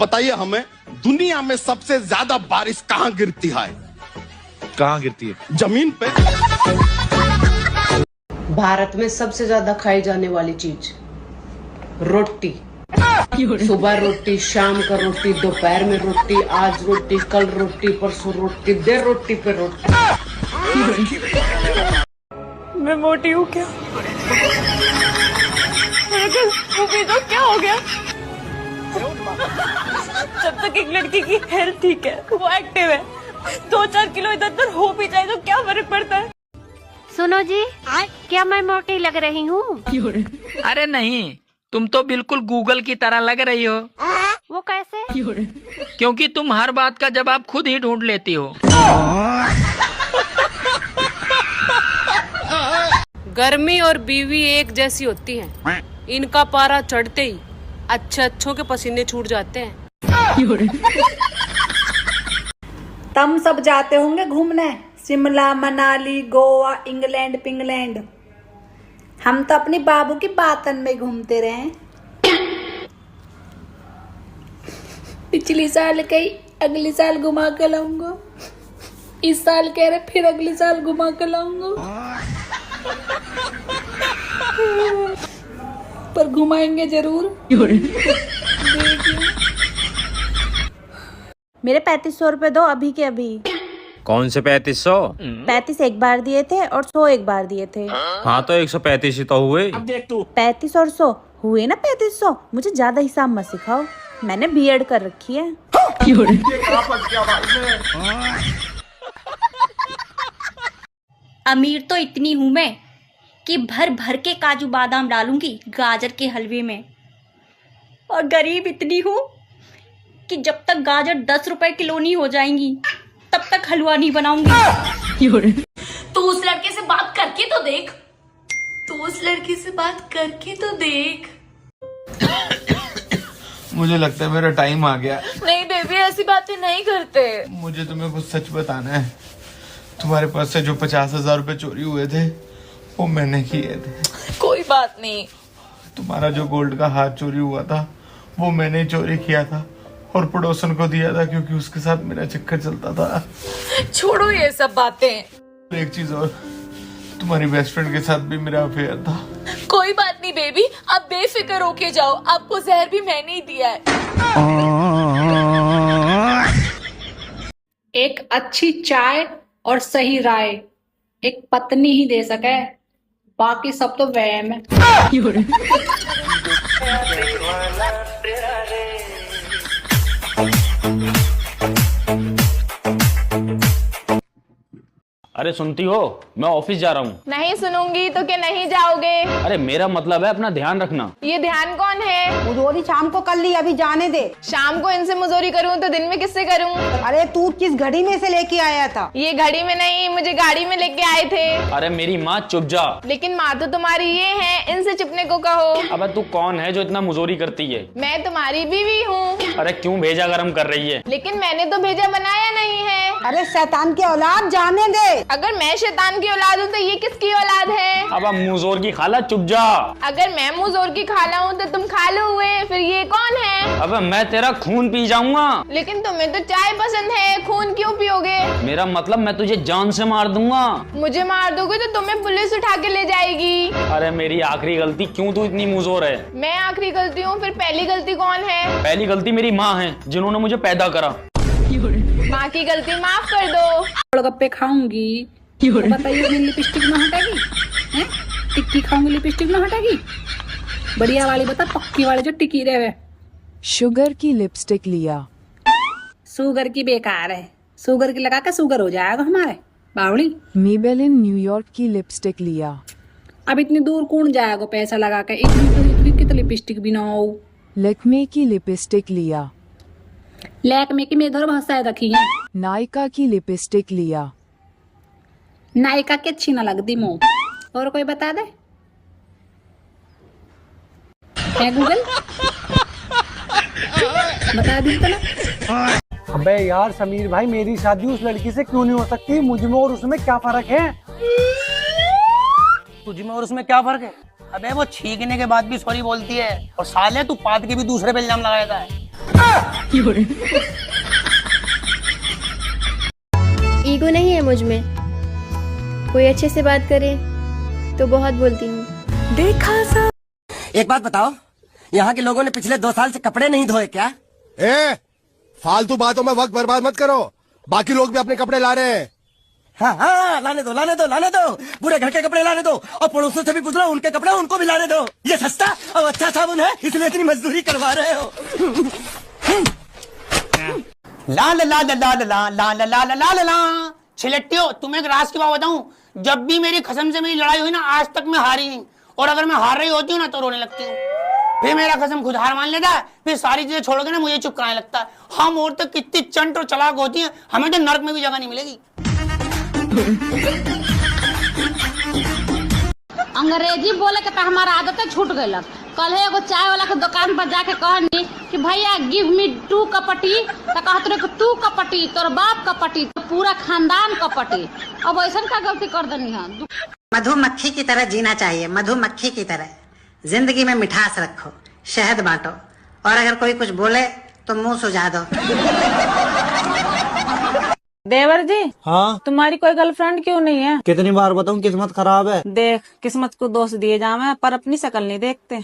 बताइए हमें, दुनिया में सबसे ज्यादा बारिश कहाँ गिरती है? कहाँ गिरती है? जमीन पे। भारत में सबसे ज्यादा खाई जाने वाली चीज रोटी। सुबह रोटी, शाम का रोटी, दोपहर में रोटी, आज रोटी, कल रोटी, परसों रोटी, देर रोटी पे रोटी। मैं मोटी हूँ क्या? मेरे को क्या हो गया? जब तक एक लड़की की हेल्थ ठीक है, वो एक्टिव है, 2-4 किलो इधर उधर हो भी जाए तो क्या फर्क पड़ता है? सुनो जी, क्या मैं मोटी लग रही हूँ? अरे नहीं, तुम तो बिल्कुल गूगल की तरह लग रही हो। वो कैसे? क्योंकि तुम हर बात का जवाब खुद ही ढूंढ लेती हो। गर्मी और बीवी एक जैसी होती हैं। इनका पारा चढ़ते ही अच्छों के पसीने छूट जाते हैं। तुम सब जाते होंगे घूमने, शिमला, मनाली, गोवा, इंग्लैंड पिंगलैंड। हम तो अपनी बाबू की बातन में घूमते रहे। पिछली साल कही अगली साल घुमा के लाऊंगा, इस साल कह रहे फिर अगली साल घुमा के लाऊंगा। पर घुमाएंगे जरूर। मेरे 3500 रुपए दो अभी के अभी। कौन से 3500? 35 एक बार दिए थे और 100 एक बार दिए थे। हाँ तो 135 ही तो हुए। 35 और 100 हुए ना 3500। मुझे ज्यादा हिसाब मत सिखाओ, मैंने बीएड कर रखी है। अमीर तो इतनी हूँ मैं कि भर भर के काजू बादाम डालूंगी गाजर के हलवे में, और गरीब इतनी हूँ कि जब तक गाजर 10 रुपए किलो नहीं हो जाएंगी तब तक हलवा नहीं बनाऊंगी। तू उस लड़के से बात करके तो देख, तू उस लड़की से बात करके तो देख। मुझे लगता है मेरा टाइम आ गया। नहीं बेबी, ऐसी बातें नहीं करते। मुझे तुम्हें कुछ सच बताना है। तुम्हारे पास से जो 50,000 रुपए चोरी हुए थे वो मैंने किए थे। कोई बात नहीं। तुम्हारा जो गोल्ड का हाथ चोरी हुआ था वो मैंने चोरी किया था और पड़ोसन को दिया था, क्योंकि उसके साथ मेरा चक्कर चलता था। छोड़ो ये सब बातें। एक चीज और, तुम्हारी बेस्ट फ्रेंड के साथ भी मेरा अफेयर था। कोई बात नहीं बेबी, आप बेफिक्र होके जाओ, आपको जहर भी मैंने ही दिया है। एक अच्छी चाय और सही राय एक पत्नी ही दे सके, बाकी सब तो वहम है। अरे सुनती हो, मैं ऑफिस जा रहा हूँ। नहीं सुनूंगी तो क्या नहीं जाओगे? अरे मेरा मतलब है अपना ध्यान रखना। ये ध्यान कौन है? मुजोरी शाम को कर ली, अभी जाने दे। शाम को इनसे मुजोरी करूँ तो दिन में किससे करूँ? अरे तू किस घड़ी में से लेके आया था? ये घड़ी में नहीं, मुझे गाड़ी में लेके आए थे। अरे मेरी माँ चुप जा। लेकिन माँ तो तुम्हारी ये है, इनसे चुपने को कहो। अबे तू कौन है जो इतना मुजोरी करती है? मैं तुम्हारी बीवी हूँ। अरे क्यों भेजा गरम कर रही है? लेकिन मैंने तो भेजा बनाया नहीं है। अरे शैतान की औलाद, जाने दे। अगर मैं शैतान की औलाद हूँ तो ये किसकी औलाद है? अब मुजोर की खाला चुप जा। अगर मैं मुजोर की खाला हूँ तो तुम खालू हुए, फिर ये कौन है? अब मैं तेरा खून पी जाऊंगा। लेकिन तुम्हें तो चाय पसंद है, खून क्यों पियोगे? मेरा मतलब मैं तुझे जान से मार दूंगा। मुझे मार दोगे तो तुम्हें पुलिस उठा के ले जाएगी। अरे मेरी आखिरी गलती, क्यों तू इतनी मुजोर है? मैं आखिरी गलती हूँ, फिर पहली गलती कौन है? पहली गलती मेरी माँ है, जिन्होंने मुझे पैदा करा। माँ की गलती माफ कर दो। गोलगप्पे खाऊंगी तो बताइए लिपस्टिक ना हटेगी? टिक्की खाऊंगी लिपस्टिक ना हटेगी? बढ़िया वाली बता, पक्की वाली जो टिकी रहे। शुगर की लिपस्टिक लिया। शुगर की बेकार है, शुगर की लगा के शुगर हो जाएगा हमारे बावली। मेबेलिन न्यूयॉर्क की लिपस्टिक लिया। अब इतनी दूर कौन जाएगा पैसा लगा के? इतनी तो लिपस्टिक भी ना हो। लैक्मे की लिपस्टिक लिया। लैक्मे की मेरे घर बहुत सारी रखी है। नायका की लिपस्टिक लिया। नायका की अच्छी ना लगती मुँह। और कोई बता दे? है गूगल? बता दी तो ना। अबे यार समीर भाई, मेरी शादी उस लड़की से क्यों नहीं हो सकती? मुझ में और उसमें क्या फर्क है? तुझ में और उसमें क्या फर्क है? अबे वो छींकने के बाद भी सॉरी बोलती है, और साले तू पाद के भी दूसरे पे इल्जाम लगाता है। ईगो नहीं है मुझ में, कोई अच्छे से बात करे तो बहुत बोलती हूँ। देखा सा। एक बात बताओ, यहाँ के लोगों ने पिछले 2 साल से कपड़े नहीं धोए क्या? फालतू बातों में वक्त बर्बाद मत करो, बाकी लोग भी अपने कपड़े ला रहे हैं। हाँ, लाने दो लाने दो लाने दो, पूरे घर के कपड़े लाने दो, और पड़ोसों से भी पूछ लो, उनके कपड़े उनको भी लाने दो। ये सस्ता और अच्छा साबुन है, इसलिए इतनी मजदूरी करवा रहे हो। ला ला ला ला ला ला ला ला ला ला ला ला। छिलट्टियों, तुम्हें एक राज की बात बताऊं, जब भी मेरी कसम से मेरी लड़ाई हुई ना, आज तक मैं हारी नहीं, और अगर मैं हार रही होती हूँ ना तो रोने लगती हूँ। फिर मेरा कसम खुद हार मान लेता है, फिर सारी चीजें छोड़ के ना मुझे चुप कराने लगता है। हम औरतें कितनी चंट और चालाक होती हैं, हमें तो नर्क में भी जगह नहीं मिलेगी। अंग्रेजी बोले के तो हमारा आदत छूट गई। कल है एगो चाय वाला के दुकान पर जाके कहनी कि भैया गिव मी 2 कपटी, तो कहत रहे कि 2 कपटी, तोर बाप कपटी, तो पूरा खानदान कपटी। अब ऐसा क्या गलती कर देनी है? मधुमक्खी की तरह जीना चाहिए, मधुमक्खी की तरह। जिंदगी में मिठास रखो, शहद बांटो, और अगर कोई कुछ बोले तो मुंह सुझा दो। देवर जी, हाँ, तुम्हारी कोई गर्लफ्रेंड क्यों नहीं है? कितनी बार बताऊं, किस्मत खराब है। देख, किस्मत को दोष दिए जावे पर अपनी शक्ल नहीं देखते।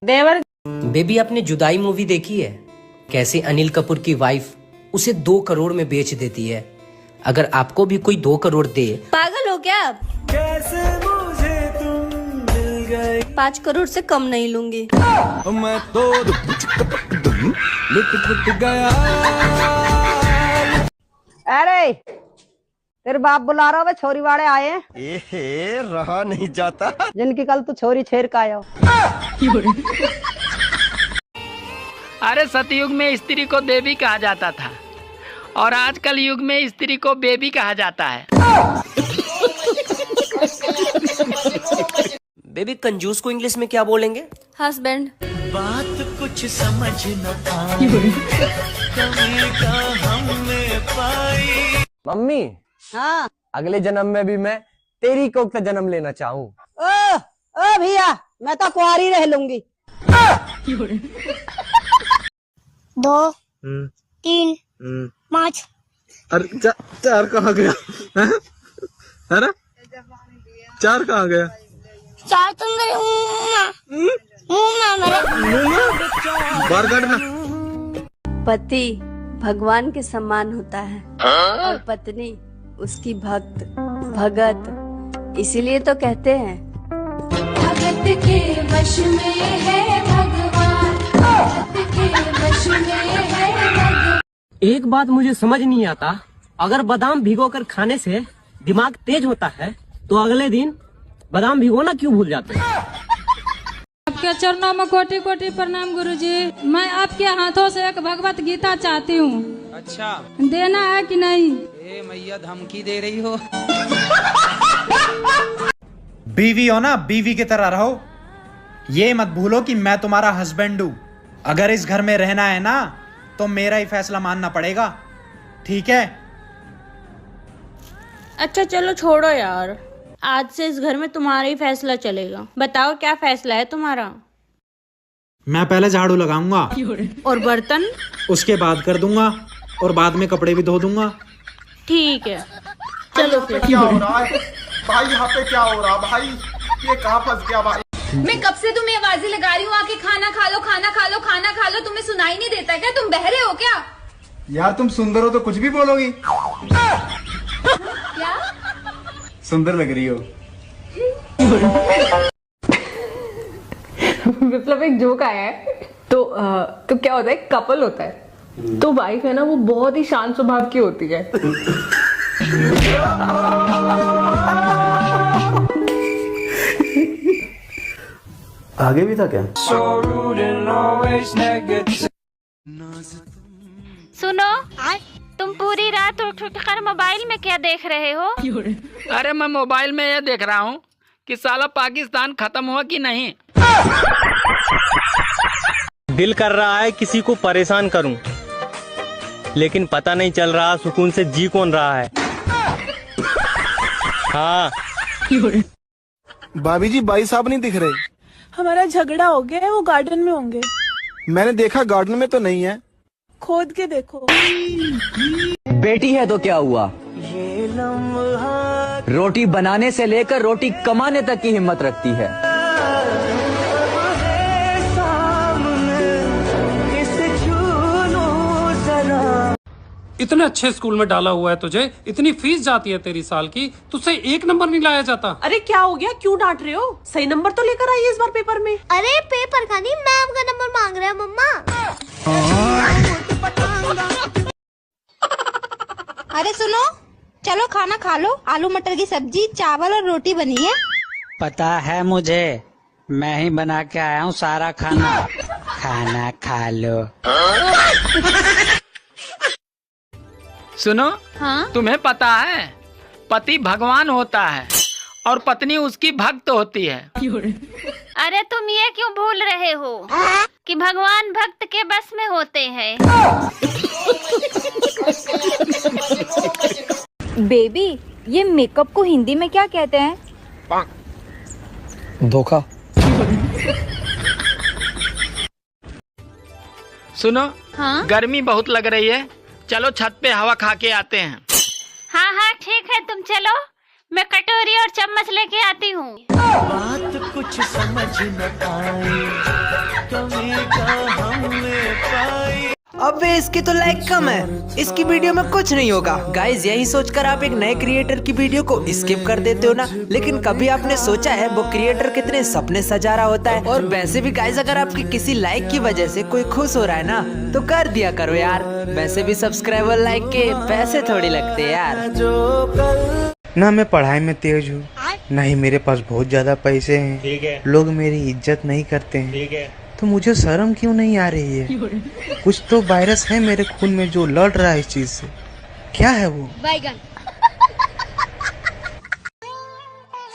देवर बेबी, आपने जुदाई मूवी देखी है? कैसे अनिल कपूर की वाइफ उसे 2 करोड़ में बेच देती है। अगर आपको भी कोई 2 करोड़ दे। पागल हो क्या आप? कैसे मुझे तुम मिल गई। 5 करोड़ से कम नहीं लूंगी। मैं तो लुट गया। अरे तेरे बाप बुला रहा है, छोरी वाले आए हैं। रहा नहीं जाता। जिनकी कल तू छोरी छेड़ का आया। अरे सतयुग में स्त्री को देवी कहा जाता था, और आजकल युग में स्त्री को बेबी कहा जाता है। बेबी, कंजूस को इंग्लिश में क्या बोलेंगे? हस्बैंड। बात कुछ समझ न आई, कमी का हमने पाई। मम्मी, हाँ, अगले जन्म में भी मैं तेरी कोख का जन्म लेना चाहूँ। ओ भैया, मैं तो कुंवारी रह लूंगी। 2 3 5। अरे 4 कहाँ गया? है ना? 4 कहाँ गया? 4 तो मेरे मुंह में बाहर काटना। पति भगवान के समान होता है, और पत्नी उसकी भक्त भगत। इसीलिए तो कहते हैं भगत के वश में है भगवान, भगत के वश में है भगवान। एक बात मुझे समझ नहीं आता, अगर बादाम भिगोकर खाने से दिमाग तेज होता है, तो अगले दिन बादाम भिगोना क्यों भूल जाते हैं? आपके चरणों में कोटि कोटि प्रणाम गुरुजी। मैं आपके हाथों से एक भगवत गीता चाहती हूँ। अच्छा, देना है कि नहीं? ए मैया, धमकी दे रही हो? बीवी हो ना, बीवी की तरह रहो। ये मत भूलो कि मैं तुम्हारा हस्बैंड हूँ। अगर इस घर में रहना है ना, तो मेरा ही फैसला मानना पड़ेगा, ठीक है? अच्छा चलो छोड़ो यार, आज से इस घर में तुम्हारा ही फैसला चलेगा। बताओ क्या फैसला है तुम्हारा? मैं पहले झाड़ू लगाऊंगा, और बर्तन उसके बाद कर दूंगा, और बाद में कपड़े भी धो दूंगा। ठीक है, चलो फिर। क्या हो रहा है भाई? यहाँ पे क्या हो रहा भाई? ये कहाँ फंस गया भाई? मैं कब से तुम्हें आवाजें लगा रही हूँ, आके खाना खा लो, खाना खा लो, खाना खा लो। तुम्हें सुनाई नहीं देता क्या? तुम बहरे हो क्या? यार तुम सुंदर हो तो कुछ भी बोलोगी। क्या? सुंदर लग रही हो। मतलब एक जोक आया है, तो क्या होता है, कपल होता है, तो वाइफ है ना, वो बहुत ही शांत स्वभाव की होती है। आगे भी था क्या? सुनो, तुम पूरी रात उठ कर मोबाइल में क्या देख रहे हो? अरे मैं मोबाइल में ये देख रहा हूँ कि साला पाकिस्तान खत्म हुआ कि नहीं। दिल कर रहा है किसी को परेशान करूं, लेकिन पता नहीं चल रहा सुकून से जी कौन रहा है। हाँ भाभी जी, भाई साहब नहीं दिख रहे। हमारा झगड़ा हो गया है, वो गार्डन में होंगे। मैंने देखा गार्डन में तो नहीं है। खोद के देखो। बेटी है तो क्या हुआ, रोटी बनाने से लेकर रोटी कमाने तक की हिम्मत रखती है। इतने अच्छे स्कूल में डाला हुआ है तुझे, इतनी फीस जाती है तेरी साल की, तुझसे 1 नंबर नहीं लाया जाता। अरे क्या हो गया, क्यों डांट रहे हो? सही नंबर तो लेकर आइए इस बार पेपर में। अरे पेपर का नहीं, मैम का नंबर मांग रहे हैं मम्मा। अरे सुनो, चलो खाना खा लो। आलू मटर की सब्जी, चावल और रोटी बनी है। पता है मुझे, मैं ही बना के आया हूँ सारा खाना। खाना खा लो। सुनो, हाँ? तुम्हें पता है पति भगवान होता है और पत्नी उसकी भक्त होती है। अरे तुम ये क्यों भूल रहे हो कि भगवान भक्त के बस में होते हैं। बेबी, ये मेकअप को हिंदी में क्या कहते हैं? धोखा। सुनो, हाँ? गर्मी बहुत लग रही है, चलो छत पे हवा खा के आते हैं। हाँ हाँ ठीक है, तुम चलो, मैं कटोरी और चम्मच लेके आती हूँ। बात कुछ समझ न आई, कमी का हमने पाई। अबे इसकी तो लाइक कम है, इसकी वीडियो में कुछ नहीं होगा। गाइज यही सोचकर आप एक नए क्रिएटर की वीडियो को स्किप कर देते हो ना, लेकिन कभी आपने सोचा है वो क्रिएटर कितने सपने सजा रहा होता है। और वैसे भी गाइज अगर आपकी किसी लाइक की वजह से कोई खुश हो रहा है ना, तो कर दिया करो यार। वैसे भी सब्सक्राइबर लाइक के पैसे थोड़ी लगते यार। ना मैं पढ़ाई में तेज हूँ, ना ही मेरे पास बहुत ज्यादा पैसे हैं। लोग मेरी इज्जत नहीं करते हैं, तो मुझे शर्म क्यों नहीं आ रही है? कुछ तो वायरस है मेरे खून में जो लड़ रहा है इस चीज से। क्या है वो? बैगन।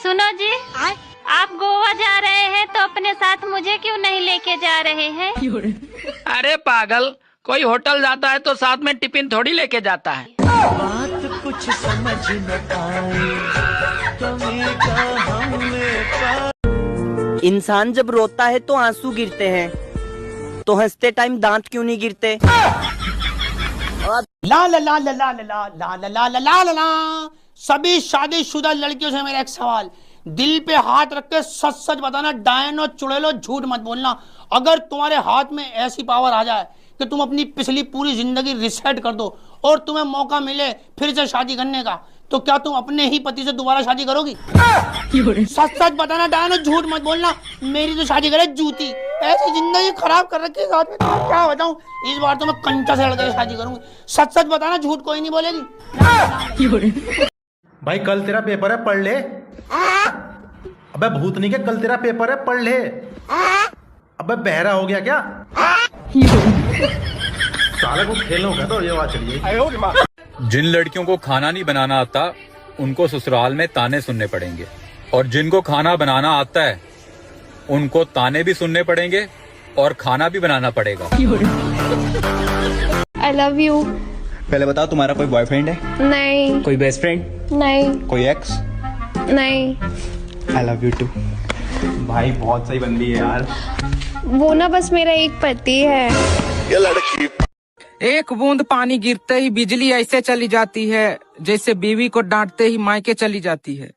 सुनो जी, आप गोवा जा रहे हैं तो अपने साथ मुझे क्यों नहीं लेके जा रहे हैं? अरे पागल, कोई होटल जाता है तो साथ में टिफिन थोड़ी लेके जाता है। बात कुछ समझ न आई, कमी का हमने पाई। इंसान जब रोता है तो आंसू गिरते हैं, तो हंसते टाइम दांत क्यों नहीं गिरते? ला ला ला ला ला ला ला ला ला ला ला ला ला। सभी शादीशुदा लड़कियों से मेरा एक सवाल, दिल पे हाथ रख के सच सच बताना, डायन और चुड़ैलो झूठ मत बोलना। अगर तुम्हारे हाथ में ऐसी पावर आ जाए कि तुम अपनी पिछली पूरी जिंदगी रिसेट कर दो और तुम्हें मौका मिले फिर से शादी करने का, तो क्या तुम अपने ही पति से दोबारा शादी करोगी? सच सच बताना डायन और झूठ मत बोलना। मेरी तो शादी करे जूती, ऐसी जिंदगी खराब कर रखी है साथ में, तो क्या बताऊं। इस बार तो मैं कंचा से लड़के शादी करूंगी। सच सच बताना, झूठ कोई नहीं बोलेगी। भाई कल तेरा पेपर है, पढ़ ले। अबे भूत नहीं के, कल तेरा पेपर है, पढ़ ले। अबे बहरा हो गया क्या? साला को खेलना होगा तो ये बात चलिए। जिन लड़कियों को खाना नहीं बनाना आता, उनको ससुराल में ताने सुनने पड़ेंगे, और जिनको खाना बनाना आता है उनको ताने भी सुनने पड़ेंगे और खाना भी बनाना पड़ेगा। आई लव यू। पहले बताओ, तुम्हारा कोई बॉयफ्रेंड है? नहीं। कोई बेस्ट फ्रेंड? नहीं। कोई एक्स? नहीं। I love you too. भाई बहुत सही बंदी है यार। वो ना बस मेरा एक पति है। ये लड़की। एक बूंद पानी गिरते ही बिजली ऐसे चली जाती है जैसे बीवी को डांटते ही मायके चली जाती है।